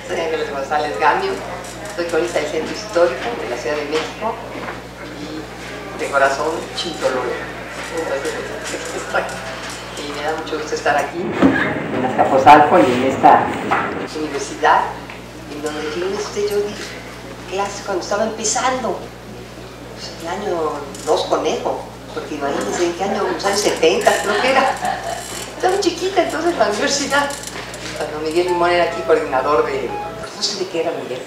Soy Ángeles González Gamio, soy cronista del Centro Histórico de la Ciudad de México y de corazón chintololo. Entonces, aquí estoy. Y me da mucho gusto estar aquí, en Azcapotzalco y en esta universidad, en donde yo di clases cuando estaba empezando, pues, el año 2 conejo, porque imagínense en qué año, en los años 70 creo que era. Estaba chiquita entonces la universidad. Cuando Miguel Limón era aquí coordinador de, pues no sé de qué era Miguel,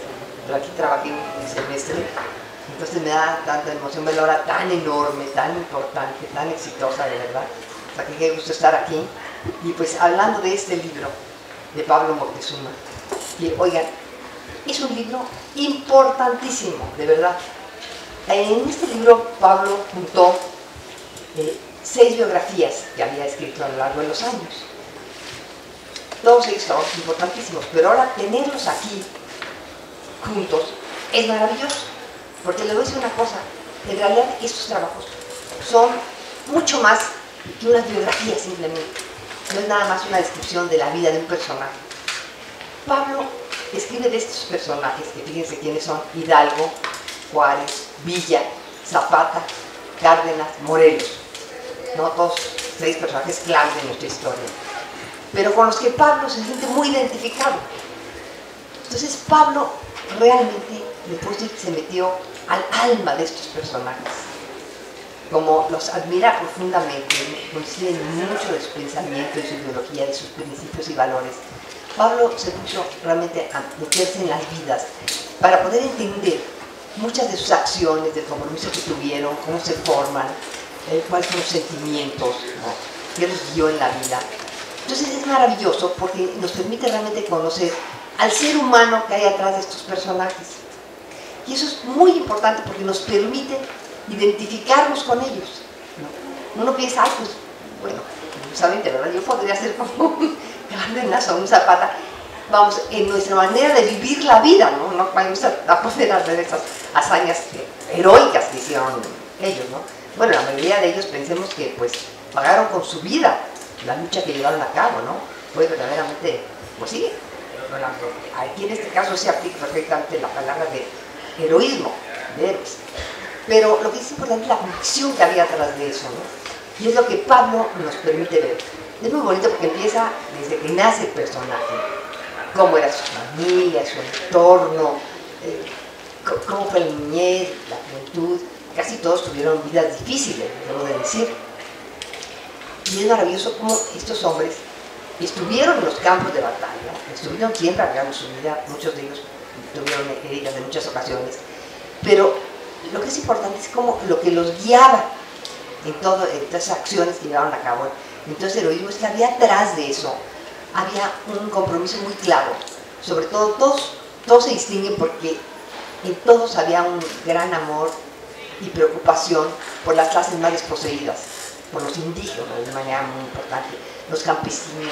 pero aquí trabajé un semestre. Entonces me da tanta emoción ver la hora tan enorme, tan importante, tan exitosa de verdad. O sea que qué gusto estar aquí. Y pues hablando de este libro de Pablo Moctezuma, que oigan, es un libro importantísimo, de verdad. En este libro Pablo juntó 6 biografías que había escrito a lo largo de los años. Todos ellos son importantísimos, pero ahora tenerlos aquí juntos es maravilloso, porque le voy a decir una cosa, en realidad estos trabajos son mucho más que unas biografías simplemente, no es nada más una descripción de la vida de un personaje. Pablo escribe de estos personajes, que fíjense quiénes son: Hidalgo, Juárez, Villa, Zapata, Cárdenas, Morelos, ¿no? Todos 6 personajes claves de nuestra historia, pero con los que Pablo se siente muy identificado. Entonces Pablo realmente, después de que se metió al alma de estos personajes, como los admira profundamente, coinciden mucho de su pensamiento, de su ideología, de sus principios y valores, Pablo se puso realmente a meterse en las vidas para poder entender muchas de sus acciones, del compromiso que tuvieron, cómo se forman, cuáles son los sentimientos, ¿no?, que los guió en la vida. Entonces es maravilloso porque nos permite realmente conocer al ser humano que hay atrás de estos personajes. Y eso es muy importante porque nos permite identificarnos con ellos, ¿no? Uno piensa, ay, pues, bueno, saben, de verdad, yo podría ser como un Cárdenas o un Zapata, vamos, en nuestra manera de vivir la vida, ¿no? No vamos a poder hacer esas hazañas heroicas que hicieron ellos, ¿no? Bueno, la mayoría de ellos pensemos que, pues, pagaron con su vida la lucha que llevaron a cabo, ¿no? Fue verdaderamente, pues sí, aquí en este caso se aplica perfectamente la palabra de heroísmo, de héroes. Pero lo que es importante es la convicción que había atrás de eso, ¿no? Y es lo que Pablo nos permite ver. Es muy bonito porque empieza desde que nace el personaje, cómo era su familia, su entorno, cómo fue la niñez, la juventud. Casi todos tuvieron vidas difíciles, debo de decir. Y es maravilloso cómo estos hombres estuvieron en los campos de batalla, estuvieron siempre arriesgando su vida, muchos de ellos tuvieron heridas en muchas ocasiones, pero lo que es importante es como lo que los guiaba en todas esas acciones que llevaron a cabo. Entonces el heroísmo es que había atrás de eso, había un compromiso muy claro. Sobre todo todos se distinguen porque en todos había un gran amor y preocupación por las clases más desposeídas, por los indígenas de manera muy importante, los campesinos,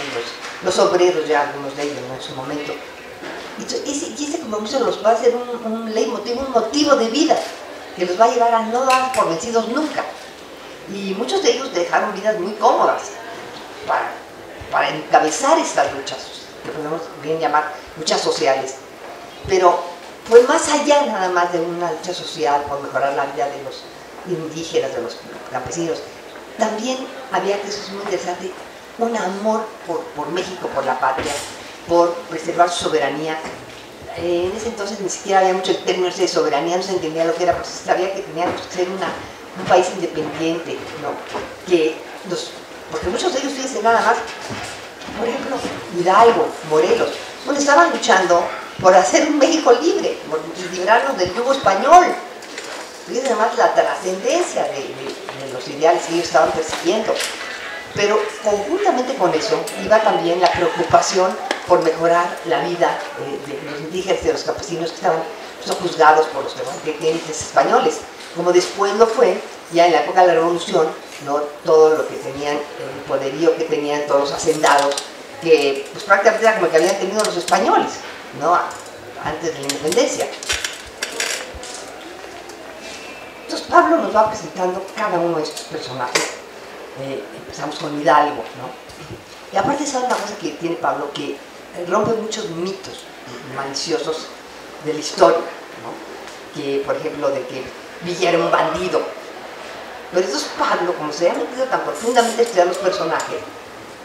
los obreros, ya algunos de ellos, ¿no?, en su momento. Y ese compromiso los va a hacer un leitmotiv, un motivo de vida que los va a llevar a no dar por vencidos nunca. Y muchos de ellos dejaron vidas muy cómodas para encabezar estas luchas, que podemos bien llamar luchas sociales. Pero fue más allá nada más de una lucha social por mejorar la vida de los indígenas, de los campesinos. También había, que eso es muy interesante, un amor por México, por la patria, por preservar su soberanía. En ese entonces ni siquiera había mucho el término de soberanía, no se entendía lo que era, porque se sabía que teníamos que ser un país independiente, ¿no? Porque muchos de ellos, fíjense nada más, por ejemplo, Hidalgo, Morelos, bueno, estaban luchando por hacer un México libre, por librarnos del yugo español. Fíjense además la trascendencia de los ideales que ellos estaban persiguiendo. Pero conjuntamente con eso iba también la preocupación por mejorar la vida de los indígenas, de los campesinos que estaban juzgados por los terratenientes españoles, como después lo fue ya en la época de la Revolución, ¿no? Todo lo que tenían, el poderío que tenían todos los hacendados, que pues prácticamente era como que habían tenido los españoles, ¿no?, antes de la independencia. Entonces Pablo nos va presentando cada uno de estos personajes empezamos con Hidalgo, ¿no? Y aparte, ¿saben una cosa que tiene Pablo? Que rompe muchos mitos maliciosos de la historia, ¿no? Que, por ejemplo, de que Villa era un bandido. Pero entonces Pablo, como se ha metido tan profundamente a estudiar los personajes,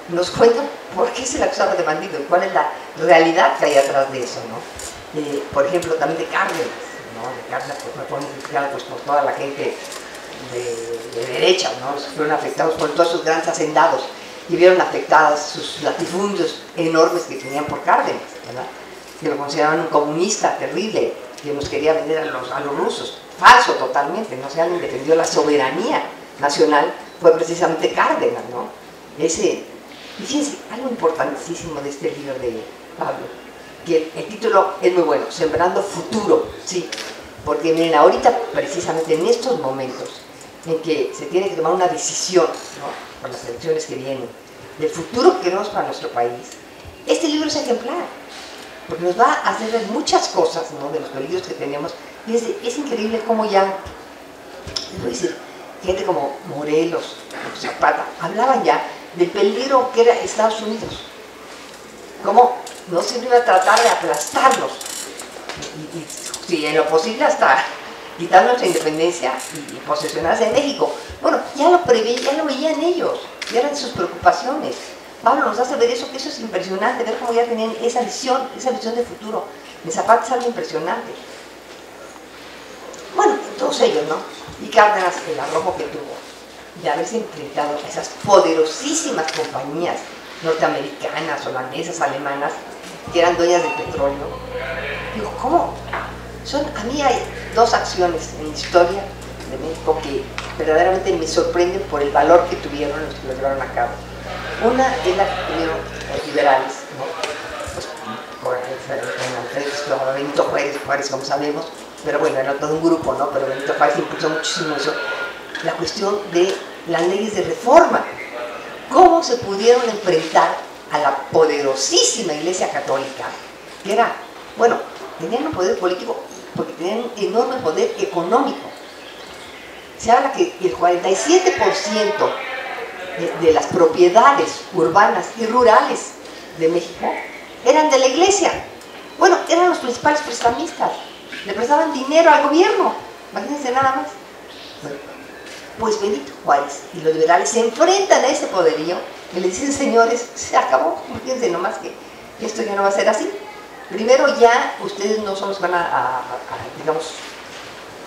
nos cuenta por qué se le acusaba de bandido y cuál es la realidad que hay atrás de eso, ¿no? Por ejemplo, también de Cárdenas, ¿no? De Cárdenas, pues me ponen criticada pues, por toda la gente de derecha, ¿no? Fueron afectados por todos esos grandes hacendados y vieron afectadas sus latifundios enormes que tenían por Cárdenas, ¿verdad? Que lo consideraban un comunista terrible, que nos quería vender a los rusos. Falso totalmente, no sé, alguien defendió la soberanía nacional, fue precisamente Cárdenas, ¿no? Y fíjense, algo importantísimo de este libro de Pablo, que el título es muy bueno, Sembrando Futuro, sí, porque miren, ahorita precisamente en estos momentos en que se tiene que tomar una decisión, ¿no? Con las elecciones que vienen, del futuro que queremos para nuestro país, este libro es ejemplar, porque nos va a hacer ver muchas cosas, ¿no? De los peligros que tenemos. Y es increíble cómo ya, les voy a decir, gente como Morelos, Zapata, hablaban ya del peligro que era Estados Unidos, cómo no siempre iba a tratar de aplastarnos, y si en lo posible hasta quitar nuestra independencia y posesionarse de México. Bueno, ya lo preveían, ya lo veían ellos, ya eran sus preocupaciones. Pablo nos hace ver eso, que eso es impresionante, ver cómo ya tenían esa visión de futuro. En Zapata es algo impresionante. Bueno, todos ellos, ¿no? Y Cárdenas, el arrojo que tuvo de haberse enfrentado a esas poderosísimas compañías norteamericanas, holandesas, alemanas, que eran dueñas del petróleo. Digo, ¿cómo? A mí hay dos acciones en la historia de México que verdaderamente me sorprenden por el valor que tuvieron los que lo llevaron a cabo. Una es la que tuvieron los liberales, ¿no? Pues, por Benito Juárez, como sabemos, pero bueno, era todo un grupo, ¿no? Pero Benito Juárez impulsó muchísimo eso. La cuestión de las leyes de reforma. ¿Cómo se pudieron enfrentar a la poderosísima Iglesia Católica? Que era, bueno, tenían un poder político porque tenían un enorme poder económico. Se habla que el 47% de las propiedades urbanas y rurales de México eran de la Iglesia. Bueno, eran los principales prestamistas. Le prestaban dinero al gobierno, imagínense nada más. Pues Benito Juárez y los liberales se enfrentan a ese poderío y le dicen, señores, se acabó, fíjense nomás que esto ya no va a ser así. Primero ya ustedes no solo van digamos,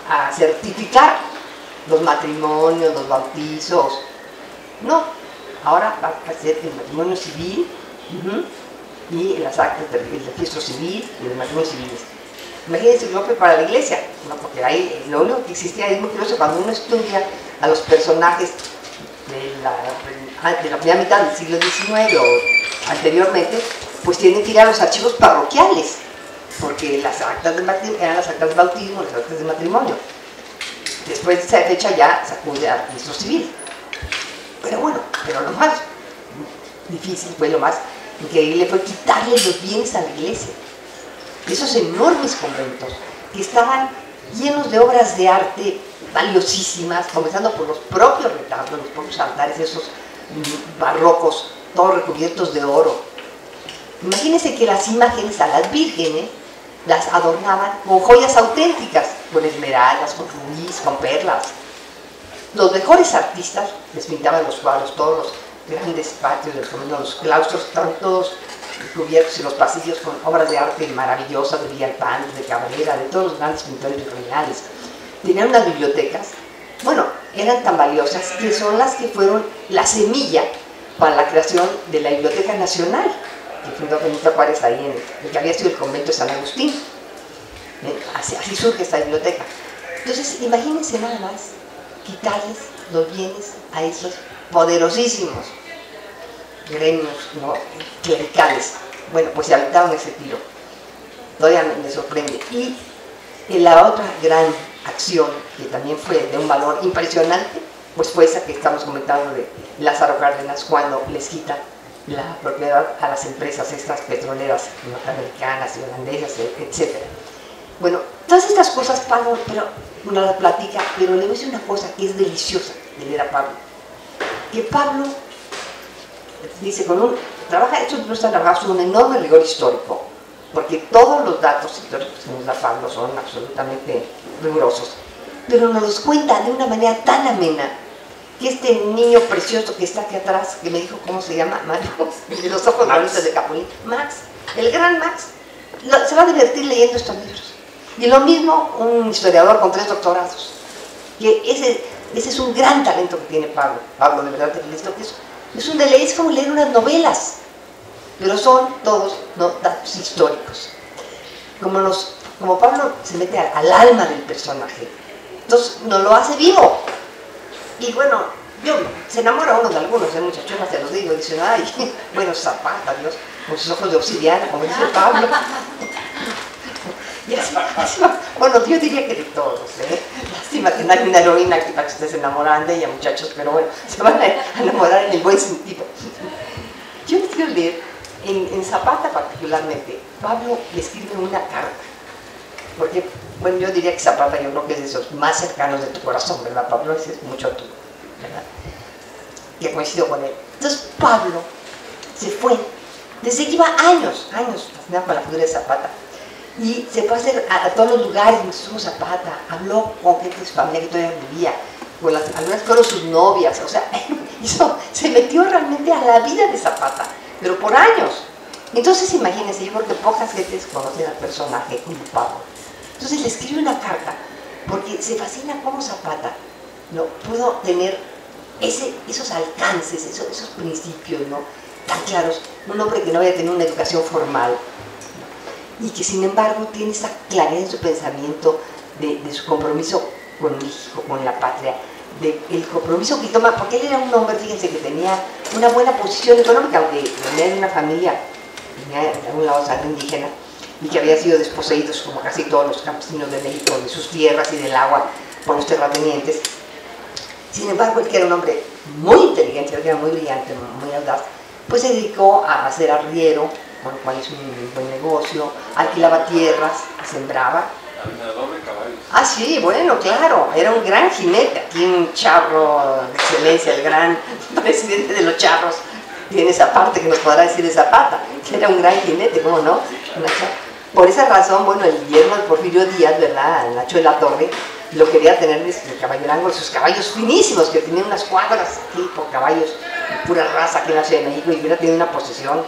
a certificar los matrimonios, los bautizos, no, ahora va a ser el matrimonio civil y las actas del registro civil y los matrimonios civiles. Imagínense el golpe para la iglesia, ¿no? Porque ahí lo único que existía es muy curioso cuando uno estudia a los personajes de la primera mitad del siglo XIX o anteriormente, pues tienen que ir a los archivos parroquiales, porque las actas de matrimonio eran las actas de bautismo, las actas de matrimonio. Después de esa fecha ya se acude al registro civil. Pero bueno, pero lo más difícil fue, lo más increíble fue quitarle los bienes a la iglesia. Esos enormes conventos que estaban llenos de obras de arte valiosísimas, comenzando por los propios retablos, los propios altares, esos barrocos, todos recubiertos de oro. Imagínense que las imágenes a las vírgenes las adornaban con joyas auténticas, con esmeraldas, con rubíes, con perlas. Los mejores artistas les pintaban los cuadros, todos los grandes patios del convento, los claustros estaban todos cubiertos y los pasillos con obras de arte maravillosas de Villalpando, de Cabrera, de todos los grandes pintores virreinales. Tenían unas bibliotecas, bueno, eran tan valiosas que son las que fueron la semilla para la creación de la Biblioteca Nacional, que fundó Benito Juárez ahí en el que había sido el convento de San Agustín. Así surge esta biblioteca. Entonces, imagínense nada más quitarles los bienes a esos poderosísimos gremios, ¿no?, clericales. Bueno, pues se aventaron ese tiro. Todavía me sorprende. Y la otra gran acción, que también fue de un valor impresionante, pues fue esa que estamos comentando de Lázaro Cárdenas, cuando les quita la propiedad a las empresas estas petroleras norteamericanas y holandesas, etc. Bueno, todas estas cosas Pablo pero nos las platica, pero le voy a decir una cosa que es deliciosa de leer a Pablo. que Pablo dice, estos libros están trabajados con un enorme rigor histórico, porque todos los datos históricos que nos da Pablo son absolutamente rigurosos, pero nos los cuenta de una manera tan amena, que este niño precioso que está aquí atrás, que me dijo cómo se llama, de los ojos bonitos de Capulín, Max, el gran Max, se va a divertir leyendo estos libros. Y lo mismo un historiador con 3 doctorados, que ese es un gran talento que tiene Pablo. Pablo, de verdad, es como leer unas novelas, pero son todos datos históricos. Como Pablo se mete al alma del personaje, entonces nos lo hace vivo. Y bueno, se enamora uno de algunos, muchachonas, te los digo, dicen, ay, bueno, Zapata, Dios, con sus ojos de obsidiana, como dice Pablo. Y así, bueno, yo diría que de todos, lástima que no hay una heroína aquí para que ustedes se enamoran de ella, muchachos, pero bueno, se van a enamorar en el buen sentido. Yo les quiero leer, en Zapata particularmente, Pablo le escribe una carta, porque, bueno, yo diría que Zapata yo creo que es de esos más cercanos de tu corazón, ¿verdad, Pablo? Ese es mucho tú, ¿verdad? Que coincido con él. Entonces Pablo se fue, desde que iba años fascinado con la figura de Zapata, y se fue a todos los lugares donde estuvo Zapata, habló con gente de su familia que todavía vivía, algunas fueron sus novias, o sea, se metió realmente a la vida de Zapata, pero por años. Entonces imagínense, yo creo que pocas gentes conocen al personaje como Pablo. Entonces le escribe una carta, porque se fascina cómo Zapata pudo tener esos alcances, esos principios, ¿no?, tan claros, un hombre que no había tenido una educación formal, y que sin embargo tiene esa claridad en su pensamiento de su compromiso con México, con la patria, el compromiso que toma, porque él era un hombre, fíjense, que tenía una buena posición económica, aunque venía de una familia, venía de algún lado sangre indígena, y que había sido desposeídos, como casi todos los campesinos de México, de sus tierras y del agua por los terratenientes. Sin embargo, él que era un hombre muy inteligente, que era muy brillante, muy audaz, pues se dedicó a ser arriero, con lo cual hizo un buen negocio, alquilaba tierras, sembraba. Doble caballo. Ah, sí, bueno, claro, era un gran jinete, aquí un charro de excelencia, el gran presidente de los charros, tiene esa parte que nos podrá decir de Zapata, que era un gran jinete, ¿cómo no? Por esa razón, bueno, el yerno de Porfirio Díaz, ¿verdad?, Nacho de la Torre, lo quería tener de caballerango, sus caballos finísimos, que tenían unas cuadras, tipo caballos de pura raza aquí en la Ciudad de México, y hubiera tenido una posesión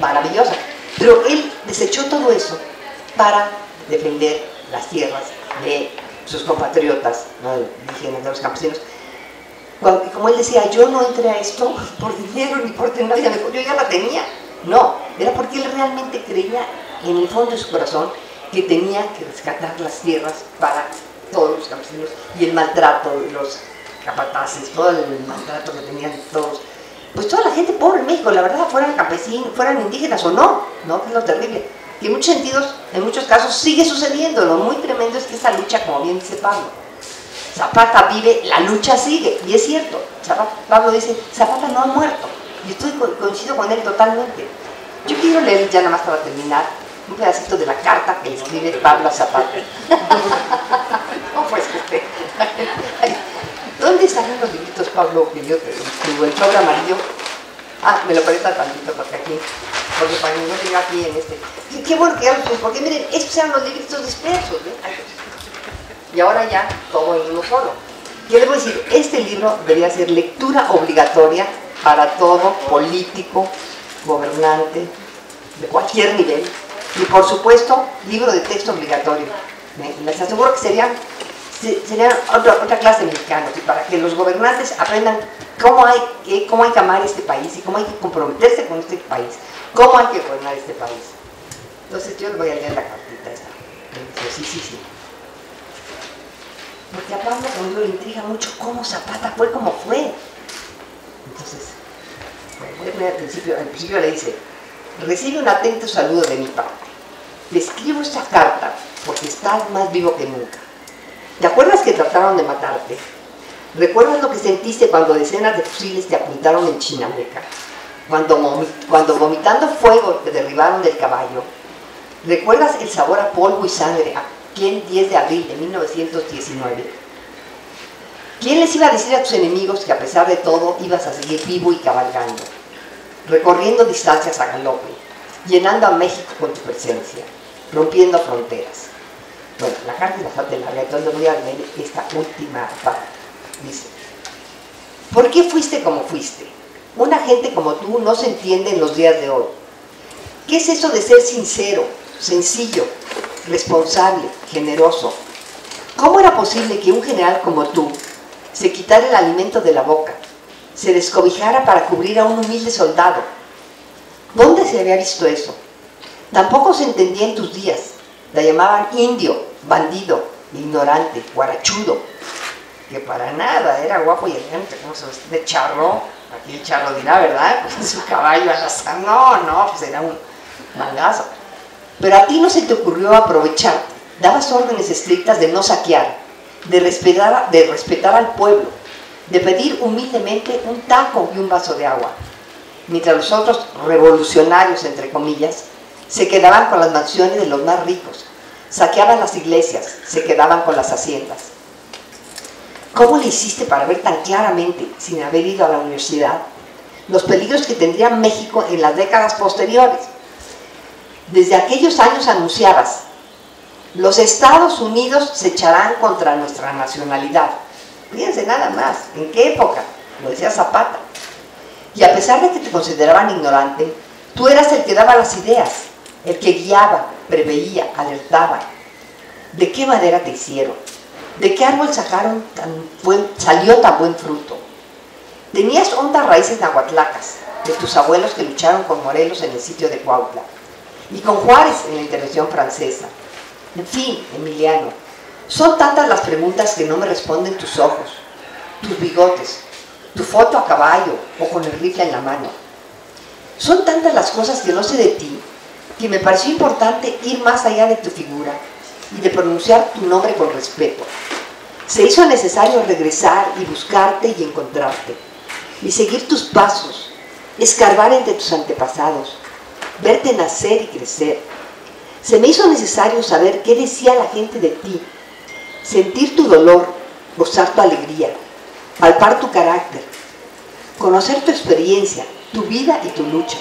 maravillosa. Pero él desechó todo eso para defender las tierras de sus compatriotas, ¿no?, indígenas, de los campesinos. Como él decía, yo no entré a esto por dinero ni por tener, yo ya la tenía. No, era porque él realmente creía en el fondo de su corazón que tenía que rescatar las tierras para todos los campesinos, y el maltrato de los capataces, todo el maltrato que tenían todos, pues toda la gente pobre en México, la verdad, fueran campesinos, fueran indígenas o no, que es lo terrible, que en muchos sentidos, en muchos casos sigue sucediendo. Lo muy tremendo es que esa lucha, como bien dice Pablo, Zapata vive, la lucha sigue, y es cierto. Pablo dice, Zapata no ha muerto, y coincido con él totalmente. Yo quiero leer, ya nada más para terminar, un pedacito de la carta que le escribe Pablo a Zapata. No, pues que ¿dónde estarán los libritos, Pablo, que yo te escribo? El sobre amarillo. Ah, me lo presta tantito porque aquí, porque para que no llegue aquí en este. Qué bueno que ya lo puse, porque miren, estos eran los libritos dispersos, y ahora ya todo en uno solo. Yo les voy a decir, este libro debería ser lectura obligatoria para todo político, gobernante, de cualquier nivel, y por supuesto, libro de texto obligatorio. Les aseguro que serían otra clase de mexicanos, y para que los gobernantes aprendan cómo hay que amar este país y cómo hay que comprometerse con este país, cómo hay que gobernar este país. Entonces yo les voy a leer la cartita esta. Sí. Porque a Pablo Camilo le intriga mucho cómo Zapata fue como fue. Entonces, voy a poner al principio le dice: recibe un atento saludo de mi parte. Le escribo esta carta porque estás más vivo que nunca. ¿Te acuerdas que trataron de matarte? ¿Recuerdas lo que sentiste cuando decenas de fusiles te apuntaron en Chinameca? Cuando vomitando fuego te derribaron del caballo. ¿Recuerdas el sabor a polvo y sangre aquel 10 de abril de 1919? ¿Quién les iba a decir a tus enemigos que a pesar de todo ibas a seguir vivo y cabalgando, recorriendo distancias a galope, llenando a México con tu presencia, rompiendo fronteras? Bueno, la carta es bastante larga, entonces voy a leer esta última parte. Dice: ¿por qué fuiste como fuiste? Una gente como tú no se entiende en los días de hoy. ¿Qué es eso de ser sincero, sencillo, responsable, generoso? ¿Cómo era posible que un general como tú se quitara el alimento de la boca, se descobijara para cubrir a un humilde soldado? ¿Dónde se había visto eso? Tampoco se entendía en tus días. La llamaban indio, bandido, ignorante, guarachudo, que para nada era guapo y elegante, como se vestía de charro. Aquí el charro dirá, ¿verdad? Pues en su caballo arrasando. No, pues era un mangazo. Pero a ti no se te ocurrió aprovecharte. Dabas órdenes estrictas de no saquear, de respetar al pueblo, de pedir humildemente un taco y un vaso de agua, mientras los otros revolucionarios, entre comillas, se quedaban con las mansiones de los más ricos, saqueaban las iglesias, se quedaban con las haciendas. ¿Cómo le hiciste para ver tan claramente, sin haber ido a la universidad, los peligros que tendría México en las décadas posteriores? Desde aquellos años anunciabas: los Estados Unidos se echarán contra nuestra nacionalidad. Fíjense nada más, ¿en qué época? Lo decía Zapata. Y a pesar de que te consideraban ignorante, tú eras el que daba las ideas, el que guiaba, preveía, alertaba. ¿De qué madera te hicieron? ¿De qué árbol salió tan buen fruto? Tenías hondas raíces nahuatlacas, de tus abuelos que lucharon con Morelos en el sitio de Cuautla, y con Juárez en la intervención francesa. En fin, Emiliano, son tantas las preguntas que no me responden tus ojos, tus bigotes, tu foto a caballo o con el rifle en la mano. Son tantas las cosas que no sé de ti, que me pareció importante ir más allá de tu figura y de pronunciar tu nombre con respeto. Se hizo necesario regresar y buscarte y encontrarte, y seguir tus pasos, escarbar entre tus antepasados, verte nacer y crecer. Se me hizo necesario saber qué decía la gente de ti, sentir tu dolor, gozar tu alegría, palpar tu carácter, conocer tu experiencia, tu vida y tu lucha.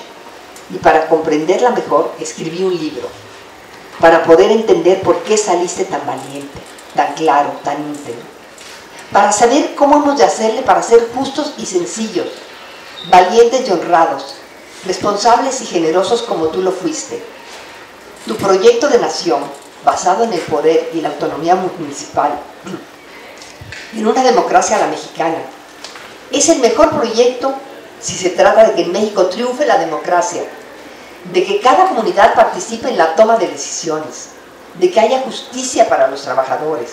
Y para comprenderla mejor, escribí un libro, para poder entender por qué saliste tan valiente, tan claro, tan íntegro, para saber cómo hemos de hacerle para ser justos y sencillos, valientes y honrados, responsables y generosos como tú lo fuiste. Tu proyecto de nación, basado en el poder y la autonomía municipal, en una democracia a la mexicana, es el mejor proyecto si se trata de que en México triunfe la democracia, de que cada comunidad participe en la toma de decisiones, de que haya justicia para los trabajadores.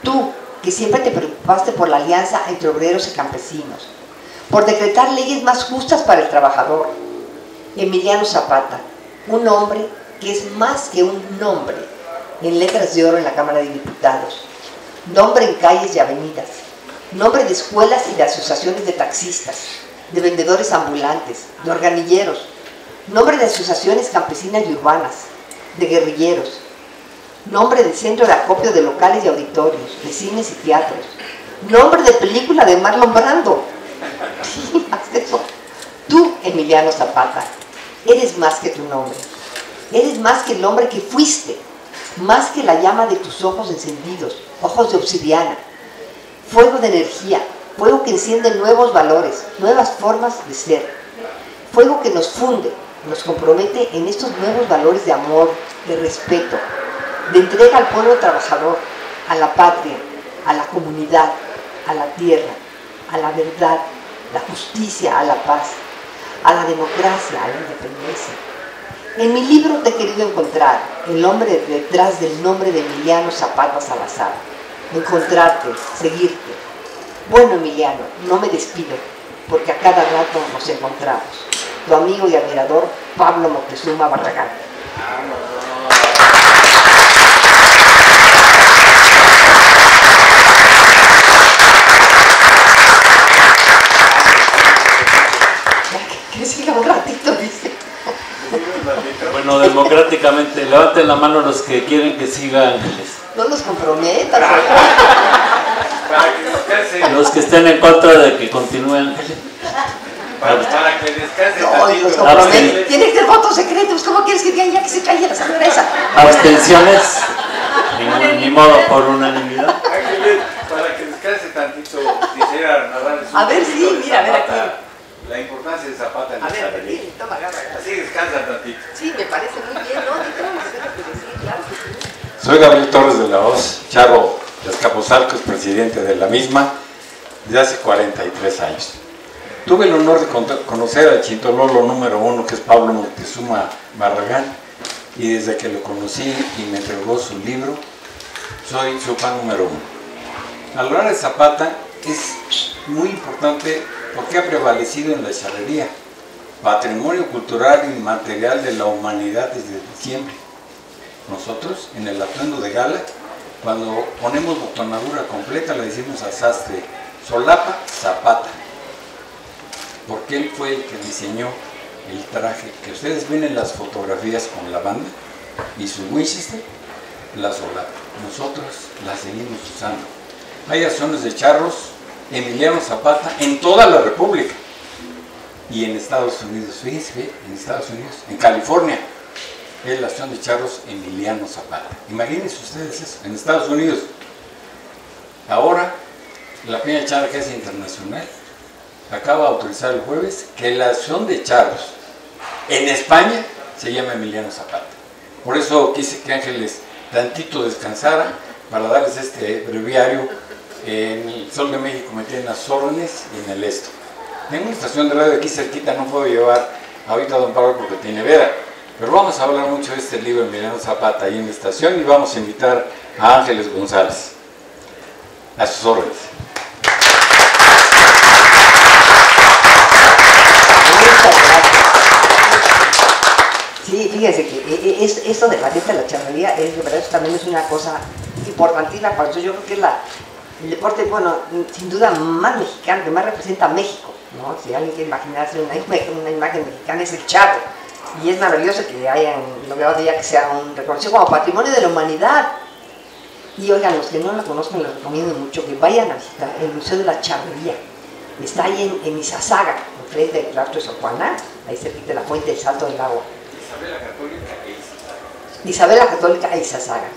Tú, que siempre te preocupaste por la alianza entre obreros y campesinos, por decretar leyes más justas para el trabajador. Emiliano Zapata, un hombre que es más que un nombre, en letras de oro en la Cámara de Diputados, nombre en calles y avenidas, nombre de escuelas y de asociaciones de taxistas, de vendedores ambulantes, de organilleros, nombre de asociaciones campesinas y urbanas, de guerrilleros, nombre de centro de acopio de locales y auditorios, de cines y teatros, nombre de película de Marlon Brando. Sí, más de eso. Tú, Emiliano Zapata, eres más que tu nombre, eres más que el hombre que fuiste, más que la llama de tus ojos encendidos, ojos de obsidiana, fuego de energía, fuego que enciende nuevos valores, nuevas formas de ser, fuego que nos funde, nos compromete en estos nuevos valores de amor, de respeto, de entrega al pueblo trabajador, a la patria, a la comunidad, a la tierra, a la verdad, la justicia, a la paz, a la democracia, a la independencia. En mi libro te he querido encontrar, el hombre detrás del nombre de Emiliano Zapata Salazar, encontrarte, seguirte. Bueno, Emiliano, no me despido, porque a cada rato nos encontramos. Tu amigo y admirador, Pablo Moctezuma Barragán. Que siga un ratito, dice. Bueno, democráticamente, levanten la mano los que quieren que siga Ángeles. No los comprometas. Los que estén en contra de que continúen. Para que descanse No, Dios, Absten- tiene que ser votos secretos. ¿Cómo quieres que digan ya que se calle la señora esa? Abstenciones. Ni modo, por unanimidad. Ángeles, para que descanse tantito, quisiera narrarles un A ver, poquito sí, de mira, a ver Zapata, aquí. la importancia de Zapata en A la ver, charrería. sí, toma, agarra. Así descansa tantito. Sí, me parece muy bien, ¿no? Sí, claro que sí. Soy Gabriel Torres de la Hoz, Charro de Azcapotzalco, es presidente de la misma desde hace 43 años. Tuve el honor de conocer al chintololo número 1, que es Pablo Moctezuma Barragán, y desde que lo conocí y me entregó su libro, soy su fan número 1. Hablar de Zapata es muy importante porque ha prevalecido en la charrería, patrimonio cultural y material de la humanidad desde siempre. Nosotros, en el atuendo de gala, cuando ponemos botonadura completa, le decimos al sastre, solapa, Zapata, porque él fue el que diseñó el traje que ustedes ven en las fotografías con la banda y su Winchester, la solapa. Nosotros la seguimos usando. Hay acciones de charros Emiliano Zapata en toda la República y en Estados Unidos. Fíjense, en Estados Unidos, en California, es la acción de charros Emiliano Zapata. Imagínense ustedes eso, en Estados Unidos. Ahora, la Peña Charra, que es internacional, acaba de autorizar el jueves que la acción de charros en España se llama Emiliano Zapata. Por eso quise que Ángeles tantito descansara para darles este breviario. En el Sol de México me tienen las órdenes y en el esto. Tengo una estación de radio aquí cerquita, no puedo llevar ahorita a don Pablo porque tiene vera. Pero vamos a hablar mucho de este libro de Emiliano Zapata ahí en la estación y vamos a invitar a Ángeles González. A sus órdenes. Muchas gracias. Sí, fíjense que esto de la fiesta de la charrería es de verdad, eso también es una cosa importantísima para nosotros. Yo creo que es el deporte, bueno, sin duda más mexicano, que más representa a México, ¿no? Si alguien quiere imaginarse una imagen mexicana, es el charro. Y es maravilloso que hayan logrado ya que sea un reconocido como patrimonio de la humanidad. Y oigan, los que no lo conozcan, les recomiendo mucho que vayan a visitar el Museo de la Charrería. Está ahí en Izazaga, enfrente del claustro de Sor Juana, ahí cerquita de la fuente del Salto del Agua. Isabel la Católica e Izazaga.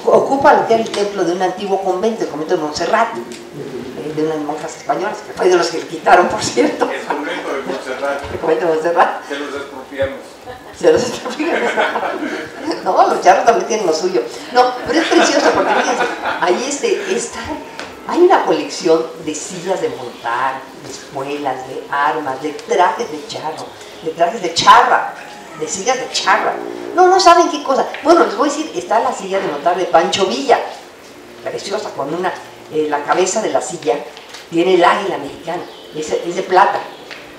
Ocupa lo que era el templo de un antiguo convento, el convento de Montserrat, de unas monjas españolas, que fue de los que le quitaron, por cierto. El convento de Montserrat. El convento de Montserrat. Se los expropiamos. Se los expropiamos. No, los charros también tienen lo suyo. No, pero es precioso porque fíjense, ahí hay una colección de sillas de montar, de espuelas, de armas, de trajes de charro, de trajes de charra, de sillas de charra. No saben qué cosa. Bueno, les voy a decir, está la silla de montar de Pancho Villa, preciosa, con la cabeza de la silla tiene el águila mexicana, es de plata.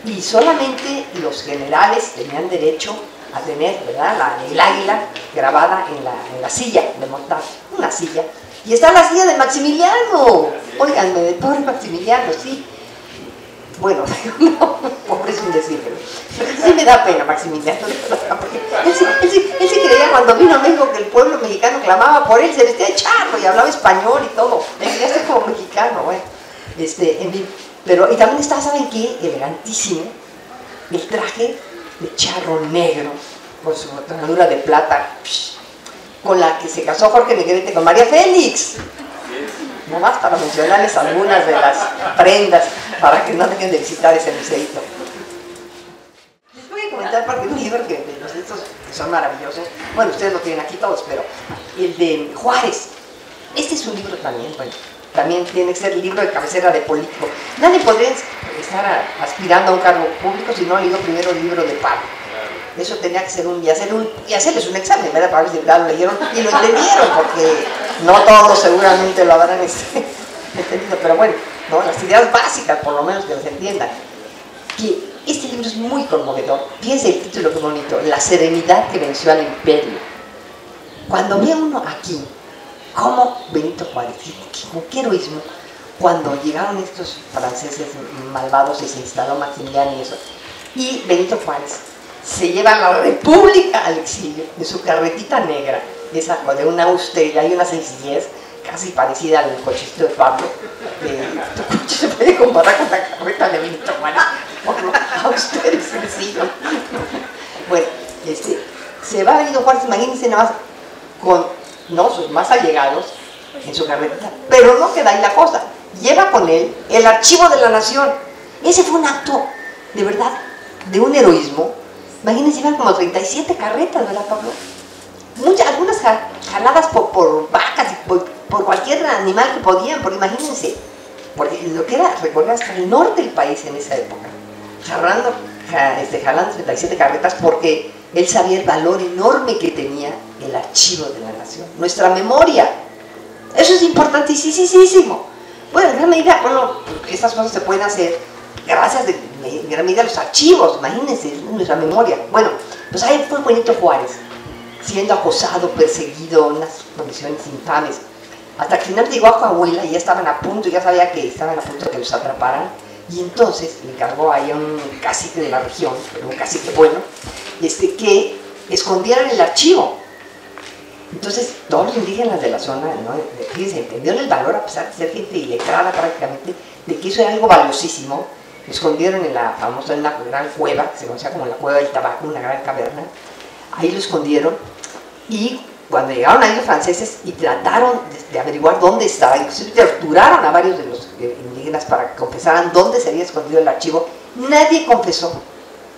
Y solamente los generales tenían derecho a tener, ¿verdad?, el águila grabada en la silla de montar, una silla. Y está la silla de Maximiliano. Óiganme, de pobre Maximiliano, sí. Bueno, no, pobre sin decirlo. Sí me da pena Maximiliano, porque él sí creía cuando vino a México que el pueblo mexicano clamaba por él, se vestía de charro y hablaba español y todo. Él quería ser como mexicano, bueno. En fin, pero, y también está, ¿saben qué? Elegantísimo, el traje de charro negro, con su botonadura de plata, con la que se casó Jorge Negrete con María Félix. Nomás para mencionarles algunas de las prendas para que no dejen de visitar ese museito. Les voy a comentar parte de un libro de los estos que son maravillosos. Bueno, ustedes lo tienen aquí todos, pero el de Juárez. Este es un libro también, bueno, también tiene que ser el libro de cabecera de político. Nadie podría estar aspirando a un cargo público si no ha leído primero el libro de Pablo. Eso tenía que ser y hacerles un examen, ¿verdad? Para ver si lo leyeron y lo entendieron, porque no todos seguramente lo habrán entendido, pero bueno, ¿no? Las ideas básicas, por lo menos que las entiendan. Que este libro es muy conmovedor. Fíjense el título, qué bonito: La serenidad que venció al imperio. Cuando ve uno aquí, como Benito Juárez, con qué heroísmo, cuando llegaron estos franceses malvados y se instaló Maximiliano y eso, y Benito Juárez se lleva a la República al exilio de su carretita negra, esa de una austeridad y una sencillez casi parecida al cochecito de Pablo. Tu coche se puede comparar con la carreta de Benito Juárez. A ustedes vecinos. Bueno, se va Benito Juárez, imagínense nada más con sus más allegados en su carreta, pero no queda ahí la cosa. Lleva con él el archivo de la nación. Ese fue un acto, de verdad, de un heroísmo. Imagínense, iban como 37 carretas, ¿verdad, Pablo? Algunas jaladas por vacas y por cualquier animal que podían, porque imagínense, porque lo que era recorrer hasta el norte del país en esa época, jalando 37 carretas, porque él sabía el valor enorme que tenía el archivo de la nación, nuestra memoria. Eso es importantísimo. Bueno, en gran medida, estas cosas se pueden hacer gracias en gran medida a los archivos, imagínense, nuestra memoria. Bueno, pues ahí fue Benito Juárez, siendo acosado, perseguido, unas condiciones infames, hasta que finalmente llegó a Coahuila y ya estaban a punto, ya sabía que estaban a punto de que los atraparan, y entonces le encargó ahí a un cacique de la región, pero un cacique bueno, que escondieran el archivo. Entonces todos los indígenas de la zona, ¿no? Fíjense, entendieron el valor, a pesar de ser gente iletrada prácticamente, de que eso era algo valiosísimo. Lo escondieron en la famosa, en una gran cueva, que se conocía como la Cueva del Tabaco, una gran caverna. Ahí lo escondieron, y cuando llegaron ahí los franceses y trataron de averiguar dónde estaba, inclusive torturaron a varios de los indígenas para que confesaran dónde se había escondido el archivo, nadie confesó.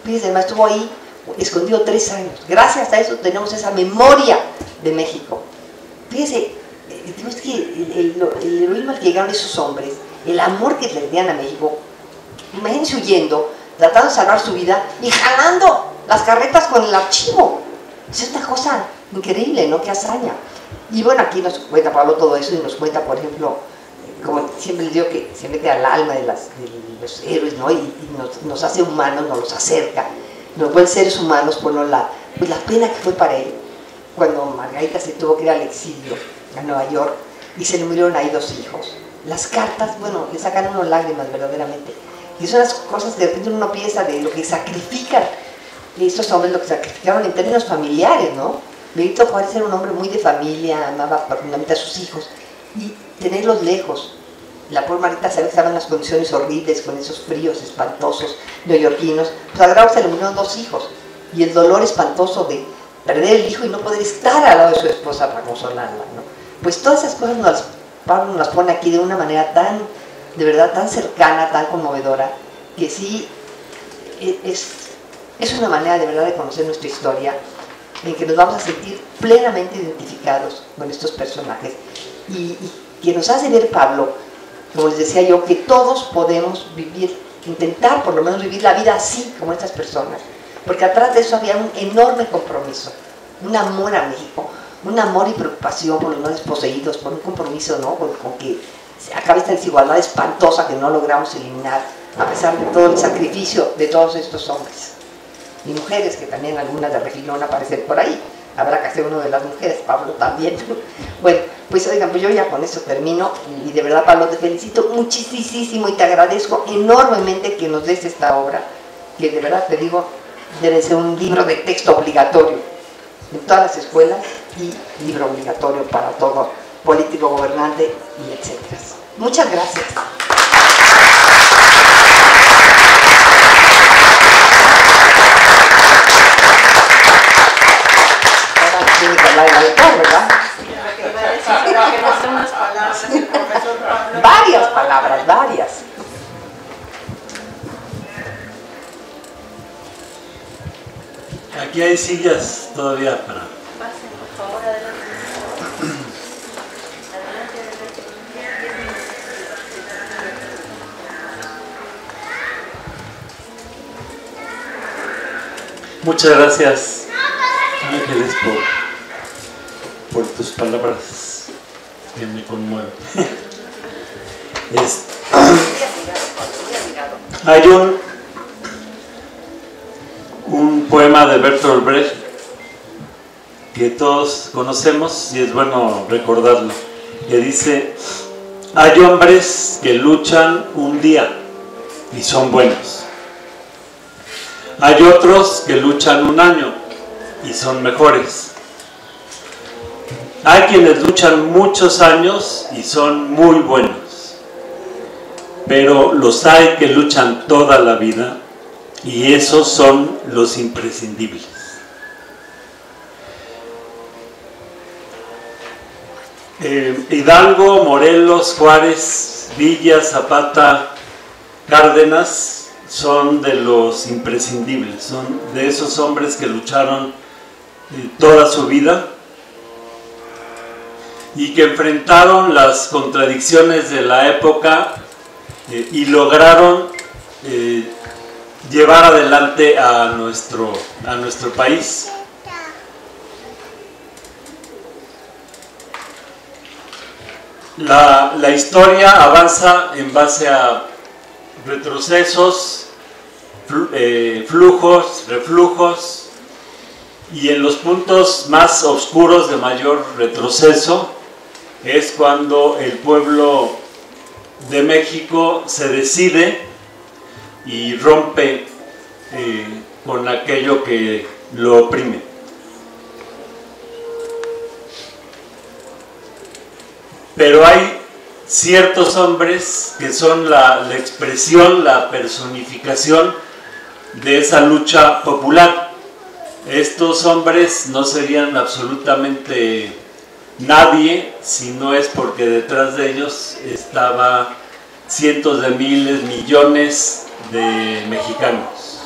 Fíjense, además estuvo ahí escondido 3 años. Gracias a eso tenemos esa memoria de México. Fíjense, es que el heroísmo al que llegaron esos hombres, el amor que le tenían a México, imagínense huyendo, tratando de salvar su vida y jalando las carretas con el archivo. Es una cosa increíble, ¿no? Qué hazaña. Y bueno, aquí nos cuenta Pablo todo eso y nos cuenta, por ejemplo, como siempre les digo, que se mete al alma de los héroes, ¿no? Y nos hace humanos, nos los acerca, nos vuelve seres humanos, pues la pena que fue para él cuando Margarita se tuvo que ir al exilio a Nueva York y se le murieron ahí 2 hijos. Las cartas, bueno, le sacan unas lágrimas verdaderamente. Y son las cosas que de repente uno piensa de lo que sacrifican estos hombres, lo que sacrificaron en términos familiares, ¿no? Benito Juárez era un hombre muy de familia, amaba profundamente a sus hijos, y tenerlos lejos. La pobre Margarita sabía que estaban en las condiciones horribles, con esos fríos espantosos neoyorquinos. Pues a Grau se le murieron 2 hijos, y el dolor espantoso de perder el hijo y no poder estar al lado de su esposa para consolarla, ¿no? Pues todas esas cosas Pablo nos las pone aquí de una manera tan, de verdad, tan cercana, tan conmovedora, que sí es una manera de verdad de conocer nuestra historia, en que nos vamos a sentir plenamente identificados con estos personajes, y que nos hace ver, Pablo, como les decía yo, que todos podemos vivir, intentar por lo menos vivir la vida así como estas personas, porque atrás de eso había un enorme compromiso, un amor a México, un amor y preocupación por los no desposeídos, por un compromiso, ¿no? con que se acabe esta desigualdad espantosa que no logramos eliminar, a pesar de todo el sacrificio de todos estos hombres y mujeres, que también algunas de refilón aparecen por ahí. Habrá que hacer uno de las mujeres, Pablo también. Bueno, pues oigan, pues yo ya con eso termino, y de verdad, Pablo, te felicito muchísimo y te agradezco enormemente que nos des esta obra, que de verdad te digo, debe ser un libro de texto obligatorio en todas las escuelas, y libro obligatorio para todo político, gobernante y etcétera. Muchas gracias. Tiene que hablar el autor, ¿verdad? Varias palabras, varias. Aquí hay sillas todavía para... Pasen, por favor, adelante. Muchas gracias, Ángeles, por tus palabras que me conmueven. Hay un poema de Bertolt Brecht que todos conocemos y es bueno recordarlo, que dice: hay hombres que luchan un día y son buenos. Hay otros que luchan un año y son mejores. Hay quienes luchan muchos años y son muy buenos, pero los hay que luchan toda la vida y esos son los imprescindibles. Hidalgo, Morelos, Juárez, Villa, Zapata, Cárdenas son de los imprescindibles, son de esos hombres que lucharon toda su vida y que enfrentaron las contradicciones de la época y lograron llevar adelante a nuestro país. La historia avanza en base a retrocesos, flujos, reflujos, y en los puntos más oscuros de mayor retroceso es cuando el pueblo de México se decide y rompe con aquello que lo oprime. Pero hay ciertos hombres que son la expresión, la personificación de esa lucha popular. Estos hombres no serían absolutamente nadie si no es porque detrás de ellos estaba cientos de miles, millones de mexicanos.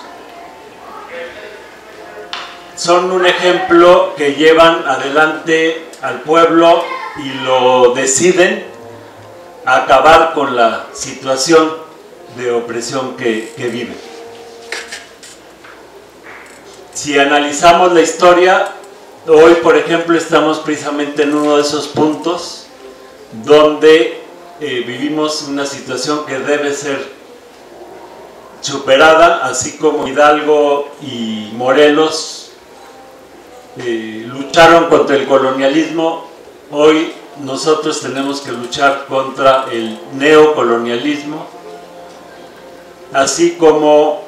Son un ejemplo que llevan adelante al pueblo y lo deciden acabar con la situación de opresión que viven. Si analizamos la historia, hoy por ejemplo estamos precisamente en uno de esos puntos donde vivimos una situación que debe ser superada, así como Hidalgo y Morelos lucharon contra el colonialismo. Hoy nosotros tenemos que luchar contra el neocolonialismo, así como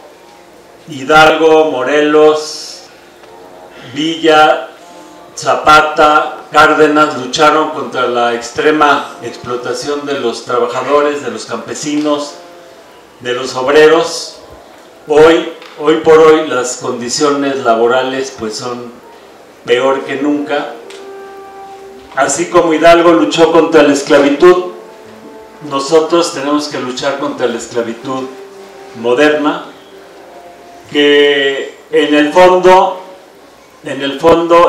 Hidalgo, Morelos, Villa, Zapata, Cárdenas lucharon contra la extrema explotación de los trabajadores, de los campesinos, de los obreros. Hoy por hoy las condiciones laborales pues son peor que nunca. Así como Hidalgo luchó contra la esclavitud, nosotros tenemos que luchar contra la esclavitud moderna, que en el fondo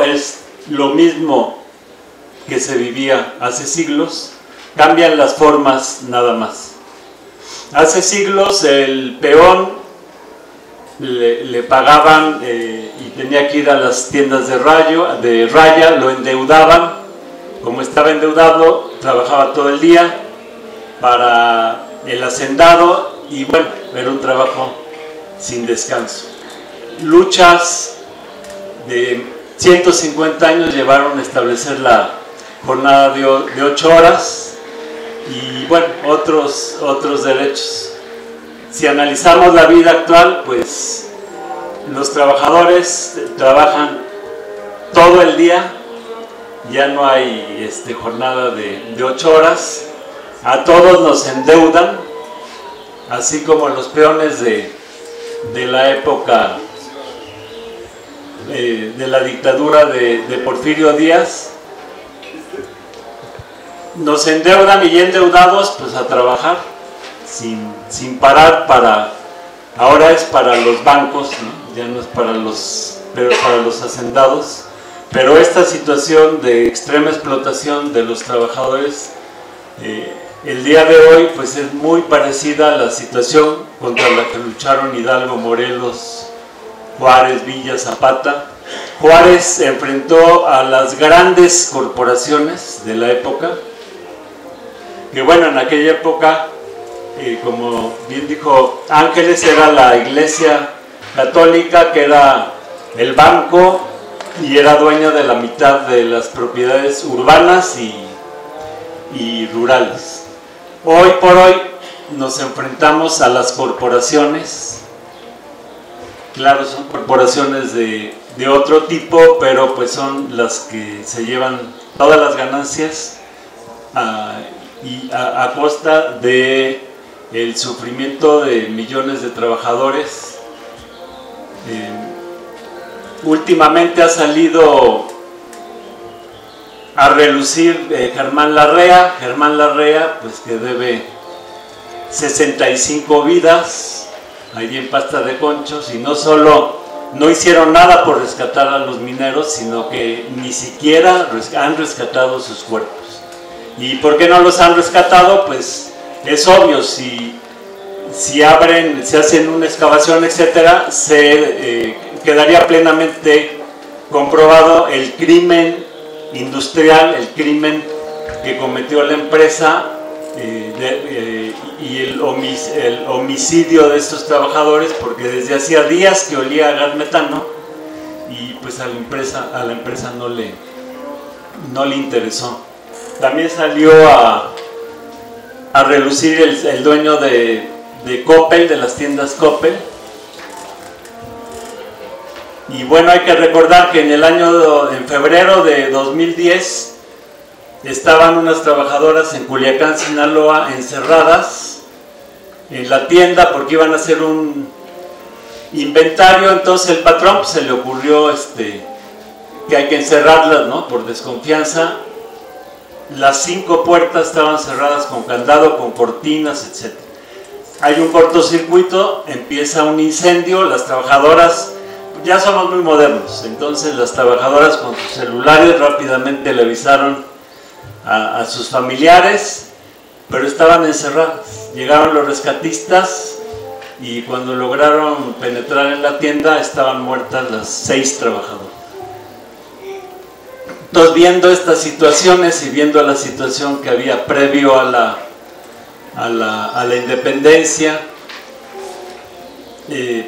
es lo mismo que se vivía hace siglos, cambian las formas nada más. Hace siglos el peón le pagaban y tenía que ir a las tiendas de raya, lo endeudaban. Como estaba endeudado, trabajaba todo el día para el hacendado y bueno, era un trabajo sin descanso. Luchas de 150 años llevaron a establecer la jornada de 8 horas y bueno, otros derechos. Si analizamos la vida actual, pues los trabajadores trabajan todo el día. Ya no hay jornada de 8 horas, a todos nos endeudan, así como los peones de la época de la dictadura de Porfirio Díaz, nos endeudan y endeudados pues a trabajar sin parar ahora es para los bancos, ¿no? Ya no es para los hacendados. Pero esta situación de extrema explotación de los trabajadores el día de hoy pues es muy parecida a la situación contra la que lucharon Hidalgo, Morelos, Juárez, Villa, Zapata. Juárez enfrentó a las grandes corporaciones de la época, que bueno, en aquella época, como bien dijo Ángeles, era la Iglesia Católica, que era el banco, y era dueña de la mitad de las propiedades urbanas y rurales. Hoy por hoy nos enfrentamos a las corporaciones claro, son corporaciones de otro tipo, pero pues son las que se llevan todas las ganancias a costa de el sufrimiento de millones de trabajadores. Últimamente ha salido a relucir Germán Larrea, pues que debe 65 vidas allí en Pasta de Conchos, y no solo no hicieron nada por rescatar a los mineros, sino que ni siquiera han rescatado sus cuerpos. ¿Y por qué no los han rescatado? Pues es obvio, si abren, se hacen una excavación, etcétera, quedaría plenamente comprobado el crimen industrial, el crimen que cometió la empresa y el homicidio de estos trabajadores, porque desde hacía días que olía a gas metano y pues a la empresa no le interesó. También salió a relucir el dueño de Coppel, de las tiendas Coppel. Y bueno, hay que recordar que en febrero de 2010 estaban unas trabajadoras en Culiacán, Sinaloa, encerradas en la tienda porque iban a hacer un inventario. Entonces el patrón pues, se le ocurrió que hay que encerrarlas, ¿no? Por desconfianza. Las 5 puertas estaban cerradas con candado, con cortinas, etc. Hay un cortocircuito, empieza un incendio, las trabajadoras, ya somos muy modernos, entonces las trabajadoras con sus celulares rápidamente le avisaron a sus familiares, pero estaban encerradas. Llegaron los rescatistas y cuando lograron penetrar en la tienda estaban muertas las 6 trabajadoras. Entonces, viendo estas situaciones y viendo la situación que había previo a la independencia,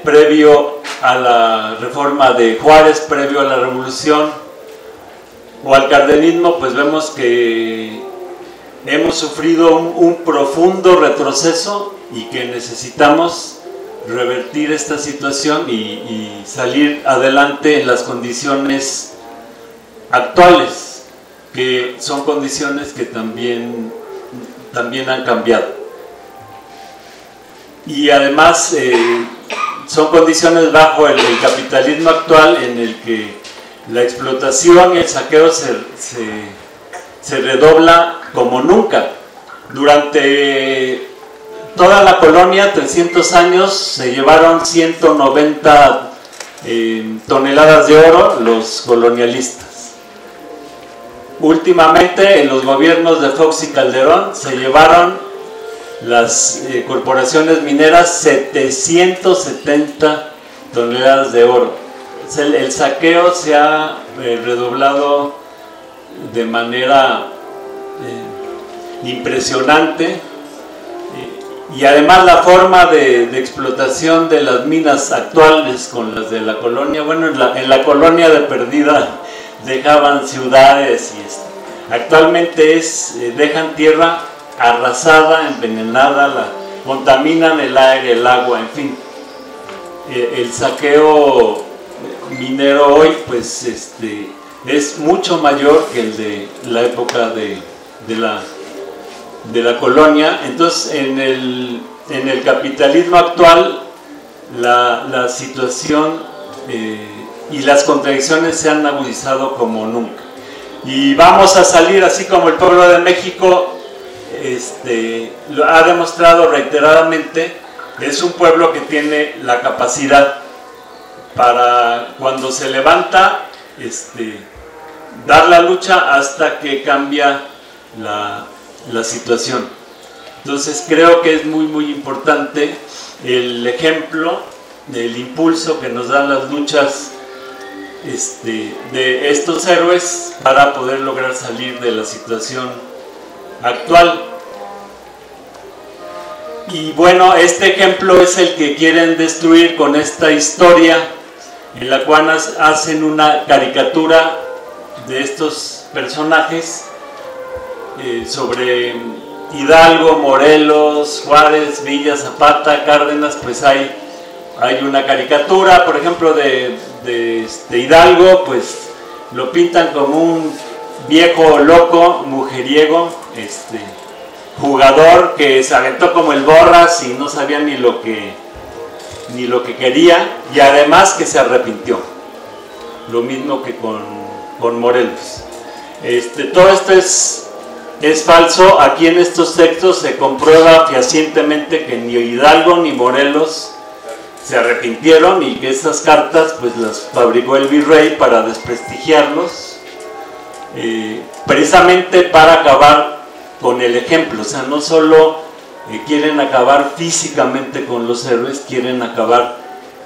previo a la reforma de Juárez, previo a la revolución o al cardenismo, pues vemos que hemos sufrido un profundo retroceso y que necesitamos revertir esta situación y salir adelante en las condiciones actuales, que son condiciones que también han cambiado. Y además son condiciones bajo el capitalismo actual en el que la explotación y el saqueo se redobla como nunca. Durante toda la colonia, 300 años, se llevaron 190 toneladas de oro los colonialistas. Últimamente, en los gobiernos de Fox y Calderón, se llevaron las corporaciones mineras 770 toneladas de oro. El saqueo se ha redoblado de manera impresionante, y además la forma de explotación de las minas actuales con las de la colonia, bueno, en la colonia de perdida dejaban ciudades y actualmente dejan tierra arrasada, envenenada, contaminan el aire, el agua, en fin. El saqueo minero hoy pues es mucho mayor que el de la época de la colonia. Entonces en el capitalismo actual la situación y las contradicciones se han agudizado como nunca, y vamos a salir, así como el pueblo de México lo ha demostrado reiteradamente. Es un pueblo que tiene la capacidad para, cuando se levanta, dar la lucha hasta que cambia la situación. Entonces creo que es muy muy importante el ejemplo, el impulso que nos dan las luchas de estos héroes para poder lograr salir de la situación actual. Y bueno, este ejemplo es el que quieren destruir con esta historia en la cual hacen una caricatura de estos personajes sobre Hidalgo, Morelos, Juárez, Villa, Zapata, Cárdenas. Pues hay hay una caricatura, por ejemplo, de Hidalgo, pues lo pintan como un viejo loco, mujeriego, jugador que se aventó como el Borras y no sabía ni lo que quería, y además que se arrepintió. Lo mismo que con Morelos. Todo esto es falso. Aquí en estos textos se comprueba fehacientemente que ni Hidalgo ni Morelos se arrepintieron, y que esas cartas pues las fabricó el virrey para desprestigiarlos, precisamente para acabar con el ejemplo. O sea, no solo quieren acabar físicamente con los héroes, quieren acabar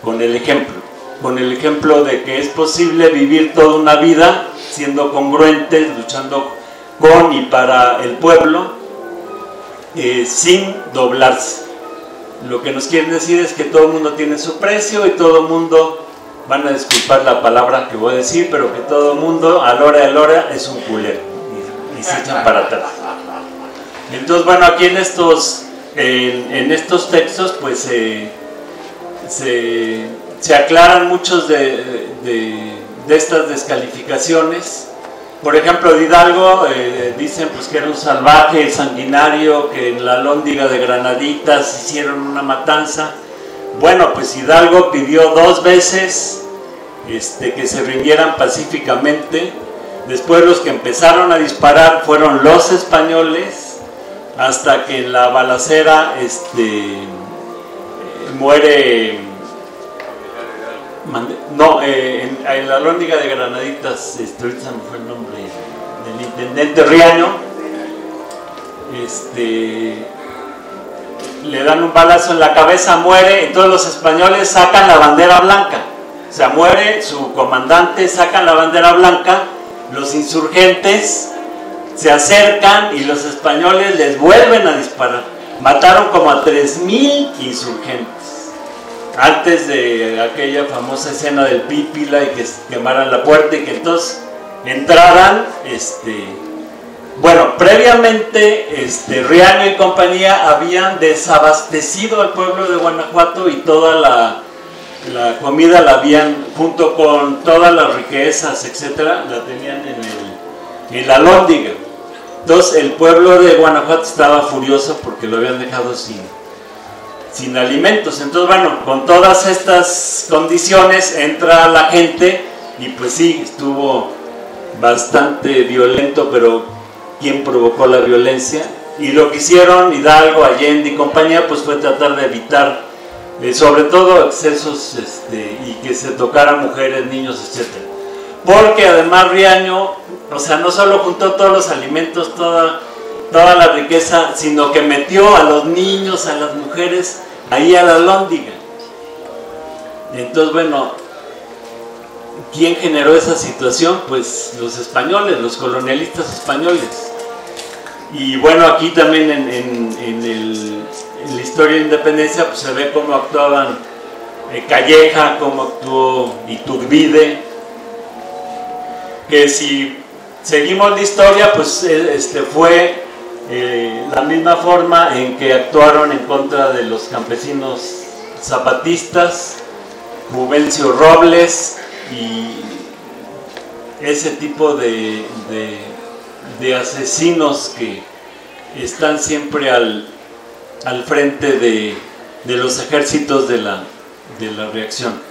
con el ejemplo de que es posible vivir toda una vida siendo congruentes, luchando con y para el pueblo, sin doblarse. Lo que nos quieren decir es que todo el mundo tiene su precio, y todo el mundo, van a disculpar la palabra que voy a decir, pero que todo el mundo a la hora es un culero, y se echan para atrás. Entonces, bueno, aquí en estos textos pues se aclaran muchos de estas descalificaciones. Por ejemplo, de Hidalgo dicen pues que era un salvaje, sanguinario, que en la Alhóndiga de Granaditas hicieron una matanza. Bueno, pues Hidalgo pidió 2 veces que se rindieran pacíficamente. Después los que empezaron a disparar fueron los españoles, hasta que en la balacera muere. No, en la Alhóndiga de Granaditas, ahorita me fue el nombre del intendente Riaño, le dan un balazo en la cabeza, muere. Entonces los españoles sacan la bandera blanca, o sea, muere su comandante, sacan la bandera blanca, los insurgentes se acercan y los españoles les vuelven a disparar. Mataron como a 3,000 insurgentes antes de aquella famosa escena del Pípila, y que quemaran la puerta y que entonces entraran. Bueno, previamente Riaño y compañía habían desabastecido al pueblo de Guanajuato, y toda la comida la habían, junto con todas las riquezas, etcétera, la tenían en la Alhóndiga. Entonces el pueblo de Guanajuato estaba furioso porque lo habían dejado sin alimentos. Entonces, bueno, con todas estas condiciones entra la gente, y pues sí, estuvo bastante violento, pero ¿quién provocó la violencia? Y lo que hicieron Hidalgo, Allende y compañía pues fue tratar de evitar sobre todo excesos y que se tocaran mujeres, niños, etcétera. Porque además Riaño, o sea, no solo juntó todos los alimentos, toda la riqueza, sino que metió a los niños, a las mujeres ahí a la Alhóndiga. Entonces, bueno, ¿quién generó esa situación? Pues los españoles, los colonialistas españoles. Y bueno, aquí también en la historia de independencia pues se ve cómo actuaban Calleja, cómo actuó Iturbide, que si seguimos la historia pues fue la misma forma en que actuaron en contra de los campesinos zapatistas, Juvencio Robles y ese tipo de asesinos que están siempre al frente de los ejércitos de la reacción.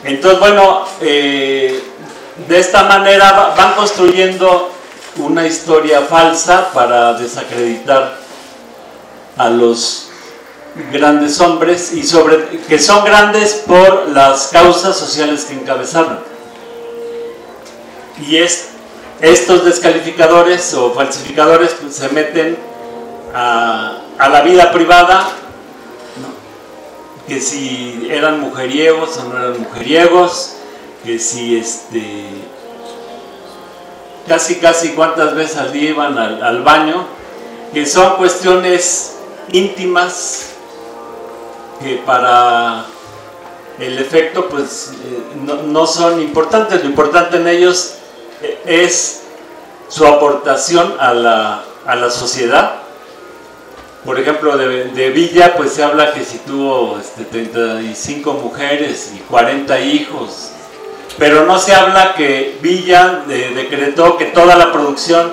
Entonces, bueno, de esta manera van construyendo una historia falsa para desacreditar a los grandes hombres, y que son grandes por las causas sociales que encabezaron. Y estos descalificadores o falsificadores pues, se meten a la vida privada, ¿no? Que si eran mujeriegos o no eran mujeriegos, que si casi cuántas veces al día iban al baño, que son cuestiones íntimas que para el efecto pues no son importantes. Lo importante en ellos es su aportación a la sociedad, Por ejemplo, de Villa, pues se habla que si tuvo 35 mujeres y 40 hijos, pero no se habla que Villa decretó que toda la producción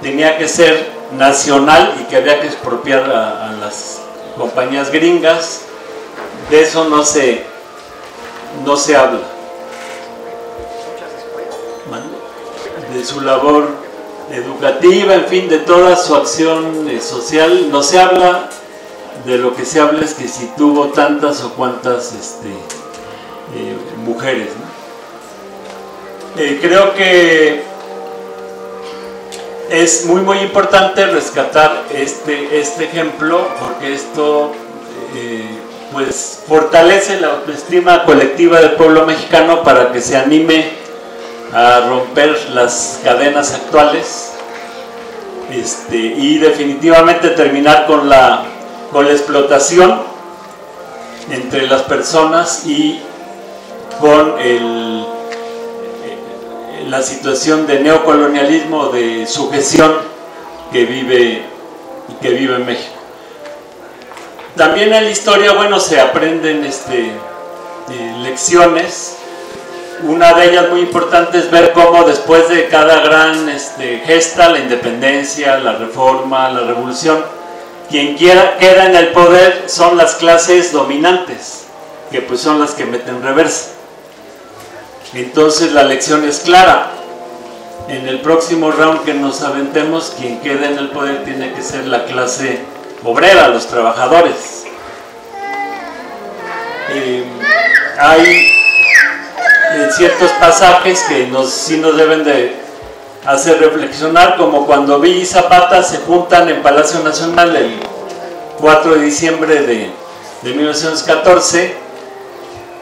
tenía que ser nacional y que había que expropiar a las compañías gringas. De eso no se habla. De su labor educativa, en fin, de toda su acción social, no se habla. De lo que se habla es que si tuvo tantas o cuantas mujeres, ¿no? Creo que es muy importante rescatar este ejemplo, porque esto pues fortalece la autoestima colectiva del pueblo mexicano para que se anime a romper las cadenas actuales, y definitivamente terminar con la explotación entre las personas y con la situación de neocolonialismo, de sujeción que vive en México. También en la historia, bueno, se aprenden lecciones. Una de ellas muy importante es ver cómo después de cada gran gesta, la independencia, la reforma, la revolución, quien queda en el poder son las clases dominantes, que pues son las que meten reversa. Entonces la lección es clara: en el próximo round que nos aventemos, quien quede en el poder tiene que ser la clase obrera, los trabajadores. Hay ciertos pasajes que sí nos deben de hacer reflexionar, como cuando Villa y Zapata se juntan en Palacio Nacional el 4 de diciembre de 1914,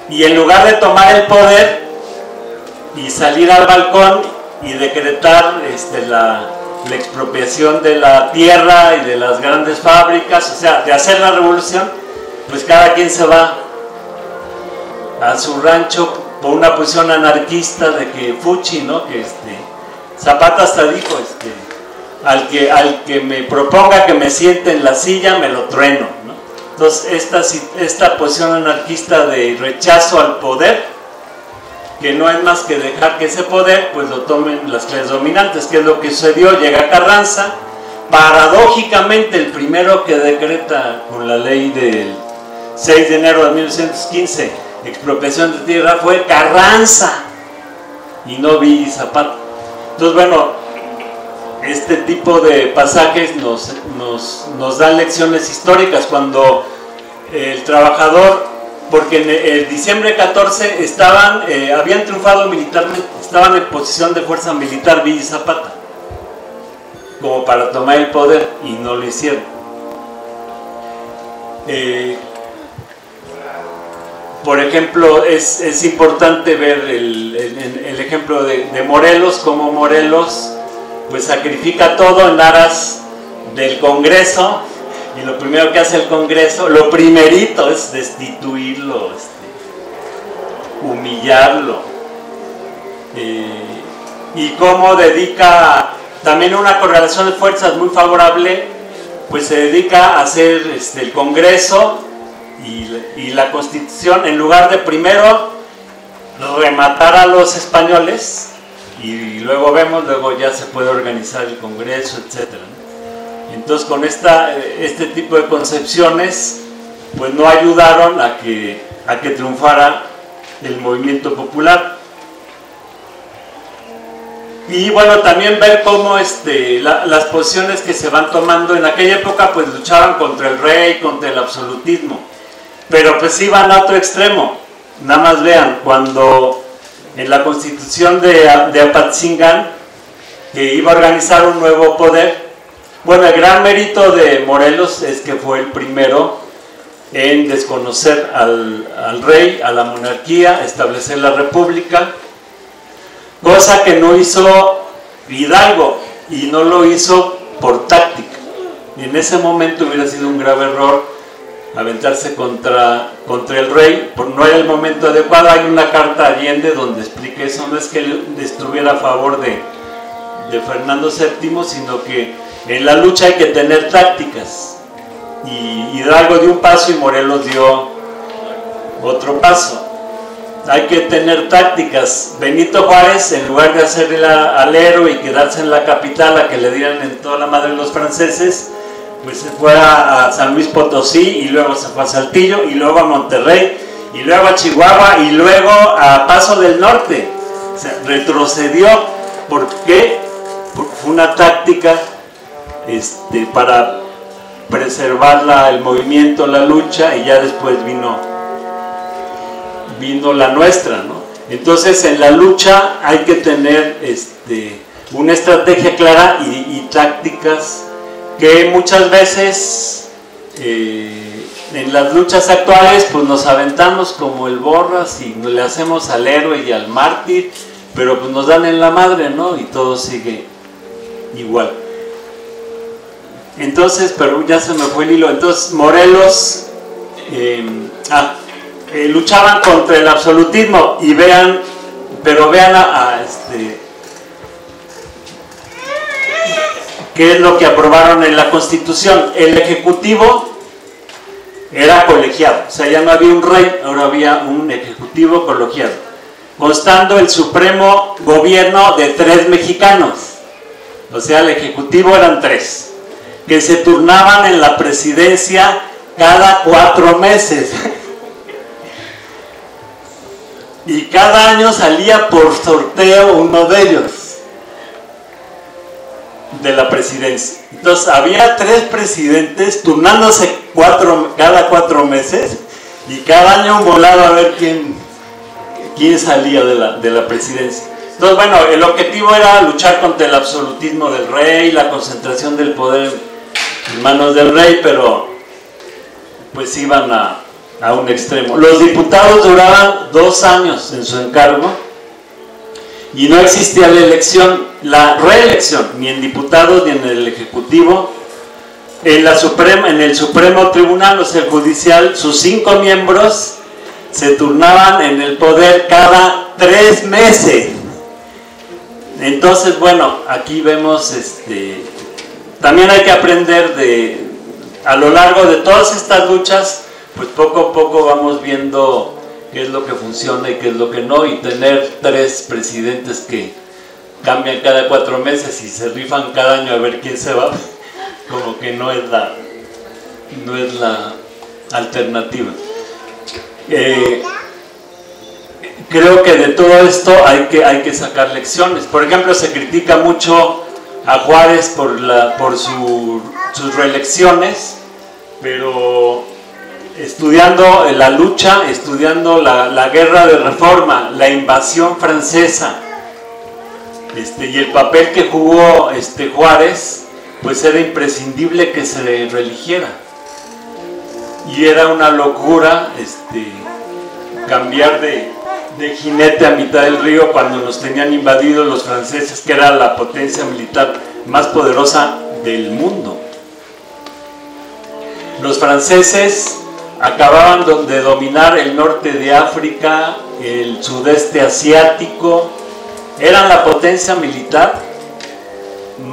y en lugar de tomar el poder y salir al balcón y decretar la expropiación de la tierra y de las grandes fábricas, o sea, de hacer la revolución, pues cada quien se va a su rancho por una posición anarquista de que fuchi, ¿no? Que Zapata hasta dijo, al que me proponga que me siente en la silla, me lo trueno, ¿no? Entonces esta posición anarquista de rechazo al poder, que no es más que dejar que ese poder pues lo tomen las clases dominantes, que es lo que sucedió. Llega Carranza, paradójicamente el primero que decreta con la ley del 6 de enero de 1915 expropiación de tierra fue Carranza y no Villa y Zapata. Entonces, bueno, este tipo de pasajes nos dan lecciones históricas. Cuando el trabajador, porque en el diciembre 14 habían triunfado militarmente, estaban en posición de fuerza militar Villa y Zapata, como para tomar el poder, y no lo hicieron. Por ejemplo, es importante ver el ejemplo de Morelos, como Morelos pues sacrifica todo en aras del Congreso, y lo primero que hace el Congreso, lo primerito es destituirlo, humillarlo, y cómo dedica también una correlación de fuerzas muy favorable, pues se dedica a hacer el Congreso y la Constitución, en lugar de primero rematar a los españoles, y luego ya se puede organizar el Congreso, etcétera. Entonces, con este tipo de concepciones pues no ayudaron a que triunfara el movimiento popular. Y bueno, también ver cómo las posiciones que se van tomando en aquella época, pues luchaban contra el rey, contra el absolutismo, pero pues iban a otro extremo. Nada más vean, cuando en la Constitución de Apatzingán, que iba a organizar un nuevo poder, bueno, el gran mérito de Morelos es que fue el primero en desconocer al rey, a la monarquía, establecer la república, cosa que no hizo Hidalgo, y no lo hizo por táctica. En ese momento hubiera sido un grave error aventarse contra el rey, no era el momento adecuado. Hay una carta a Allende donde explica eso. No es que él estuviera a favor de Fernando VII, sino que en la lucha hay que tener tácticas, y Hidalgo dio un paso y Morelos dio otro paso. Hay que tener tácticas. Benito Juárez, en lugar de hacerle al héroe y quedarse en la capital a que le dieran en toda la madre los franceses, pues se fue a San Luis Potosí y luego se fue a Saltillo y luego a Monterrey y luego a Chihuahua y luego a Paso del Norte. O sea, retrocedió. ¿Por qué? Porque fue una táctica para preservar el movimiento, la lucha, y ya después vino la nuestra, ¿no? Entonces en la lucha hay que tener una estrategia clara y tácticas que muchas veces en las luchas actuales pues nos aventamos como el Borras y le hacemos al héroe y al mártir, pero pues nos dan en la madre, ¿no? Y todo sigue igual. Entonces, pero ya se me fue el hilo. Entonces Morelos luchaban contra el absolutismo y vean qué es lo que aprobaron en la Constitución. El Ejecutivo era colegiado, o sea, ya no había un rey, ahora había un Ejecutivo colegiado, constando el supremo gobierno de 3 mexicanos, o sea, el Ejecutivo eran 3, que se turnaban en la presidencia cada 4 meses. Y cada año salía por sorteo uno de ellos de la presidencia. Entonces había 3 presidentes turnándose cada 4 meses y cada año volaba a ver quién salía de la presidencia. Entonces, bueno, el objetivo era luchar contra el absolutismo del rey, la concentración del poder en manos del rey, pero pues iban a un extremo. Los diputados duraban 2 años en su encargo y no existía la reelección, ni en diputados ni en el Ejecutivo. En el Supremo Tribunal, o sea, judicial, sus 5 miembros se turnaban en el poder cada 3 meses. Entonces, bueno, aquí vemos, también hay que aprender a lo largo de todas estas luchas, pues poco a poco vamos viendo qué es lo que funciona y qué es lo que no, y tener 3 presidentes que cambian cada 4 meses y se rifan cada año a ver quién se va, como que no es la alternativa. Creo que de todo esto hay que sacar lecciones. Por ejemplo, se critica mucho a Juárez por sus reelecciones, pero estudiando la lucha, estudiando la guerra de reforma, la invasión francesa, y el papel que jugó Juárez, pues era imprescindible que se reeligiera. Y era una locura cambiar de jinete a mitad del río cuando nos tenían invadidos los franceses, que era la potencia militar más poderosa del mundo. Los franceses acababan de dominar el norte de África, el sudeste asiático, eran la potencia militar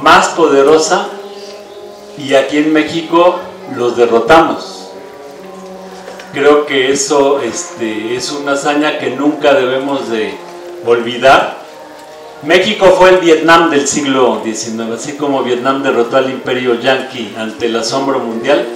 más poderosa, y aquí en México los derrotamos. Creo que eso es una hazaña que nunca debemos de olvidar. México fue el Vietnam del siglo XIX, así como Vietnam derrotó al imperio yanqui ante el asombro mundial,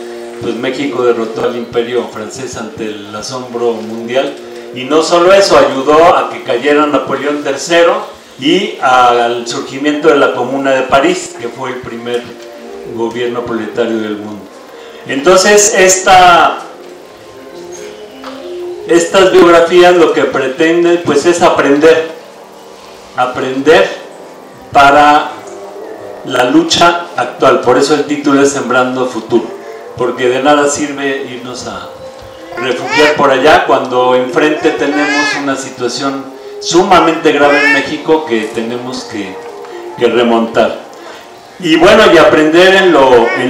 pues México derrotó al imperio francés ante el asombro mundial. Y no solo eso, ayudó a que cayera Napoleón III y al surgimiento de la Comuna de París, que fue el primer gobierno proletario del mundo. Entonces estas biografías lo que pretenden pues es aprender para la lucha actual. Por eso el título es Sembrando Futuro, porque de nada sirve irnos a refugiar por allá cuando enfrente tenemos una situación sumamente grave en México que tenemos que remontar. Y bueno, y aprender en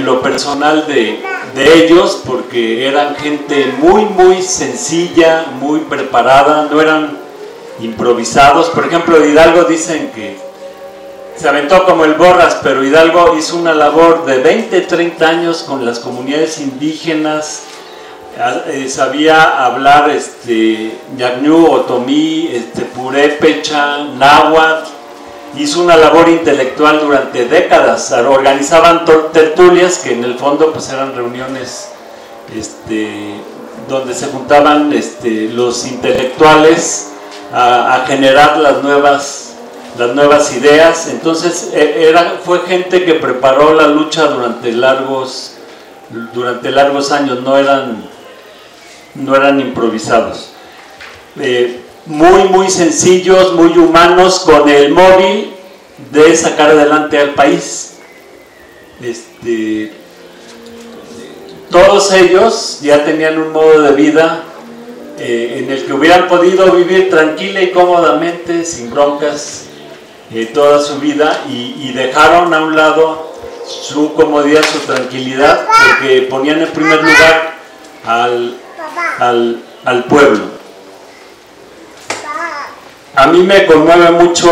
lo personal de ellos, porque eran gente muy sencilla, muy preparada, no eran improvisados. Por ejemplo, de Hidalgo dicen se aventó como el Borras, pero Hidalgo hizo una labor de 20, 30 años con las comunidades indígenas. Sabía hablar ñañú, otomí, purépecha, náhuatl. Hizo una labor intelectual durante décadas. Organizaban tertulias, que en el fondo pues eran reuniones donde se juntaban los intelectuales a generar las nuevas ideas. Entonces fue gente que preparó la lucha durante largos años, no eran improvisados. Muy sencillos, muy humanos, con el móvil de sacar adelante al país. Todos ellos ya tenían un modo de vida en el que hubieran podido vivir tranquila y cómodamente, sin broncas, toda su vida, y dejaron a un lado su comodidad, su tranquilidad, porque ponían en primer lugar al pueblo. A mí me conmueve mucho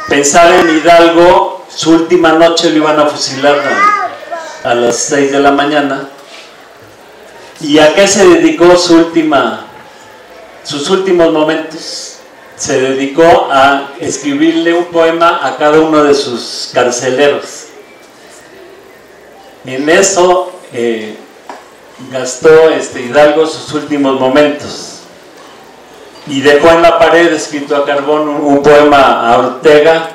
pensar en Hidalgo. Su última noche lo iban a fusilar a las 6 de la mañana. ¿Y a qué se dedicó sus últimos momentos? Se dedicó a escribirle un poema a cada uno de sus carceleros. En eso gastó Hidalgo sus últimos momentos. Y dejó en la pared, escrito a carbón, un poema a Ortega,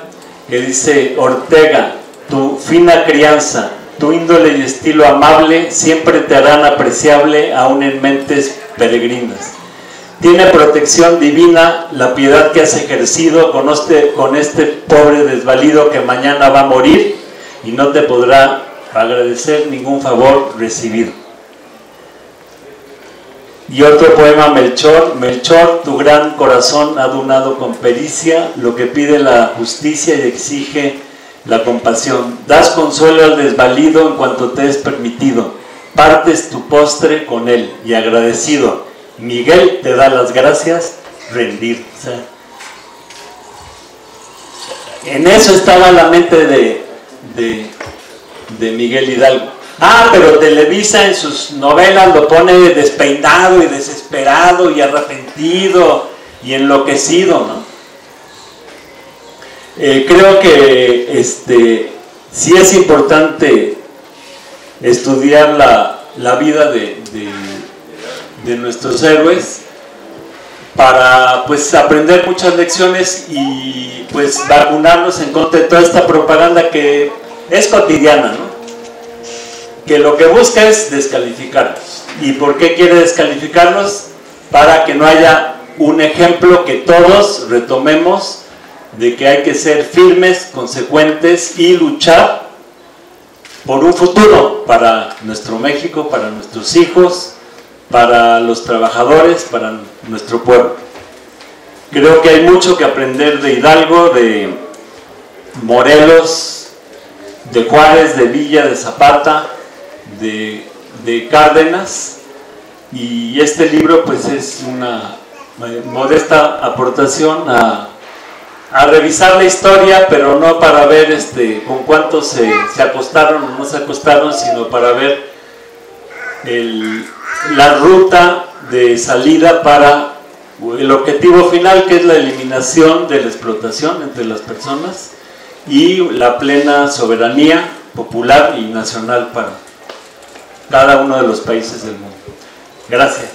que dice: Ortega, tu fina crianza, tu índole y estilo amable siempre te harán apreciable aún en mentes peregrinas. Tiene protección divina la piedad que has ejercido con este pobre desvalido que mañana va a morir y no te podrá agradecer ningún favor recibido. Y otro poema, Melchor. Melchor, tu gran corazón ha donado con pericia lo que pide la justicia y exige la compasión. Das consuelo al desvalido en cuanto te es permitido. Partes tu postre con él y agradecido. Miguel te da las gracias, rendir. O sea, en eso estaba la mente de Miguel Hidalgo. Pero Televisa en sus novelas lo pone despeinado y desesperado y arrepentido y enloquecido, ¿no? Creo que sí es importante estudiar la vida de nuestros héroes para pues aprender muchas lecciones y pues vacunarnos en contra de toda esta propaganda que es cotidiana, ¿no? Que lo que busca es descalificarnos. ¿Y por qué quiere descalificarnos? Para que no haya un ejemplo que todos retomemos de que hay que ser firmes, consecuentes y luchar por un futuro para nuestro México, para nuestros hijos, para los trabajadores, para nuestro pueblo. Creo que hay mucho que aprender de Hidalgo, de Morelos, de Juárez, de Villa, de Zapata, de Cárdenas, y este libro pues es una modesta aportación a revisar la historia, pero no para ver con cuántos se acostaron o no se acostaron, sino para ver la ruta de salida para el objetivo final, que es la eliminación de la explotación entre las personas y la plena soberanía popular y nacional para cada uno de los países del mundo. Gracias.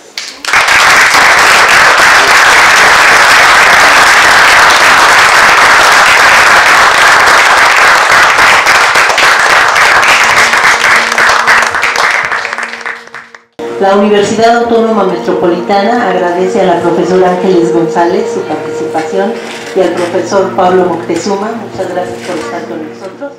La Universidad Autónoma Metropolitana agradece a la profesora Ángeles González su participación y al profesor Pablo Moctezuma. Muchas gracias por estar con nosotros.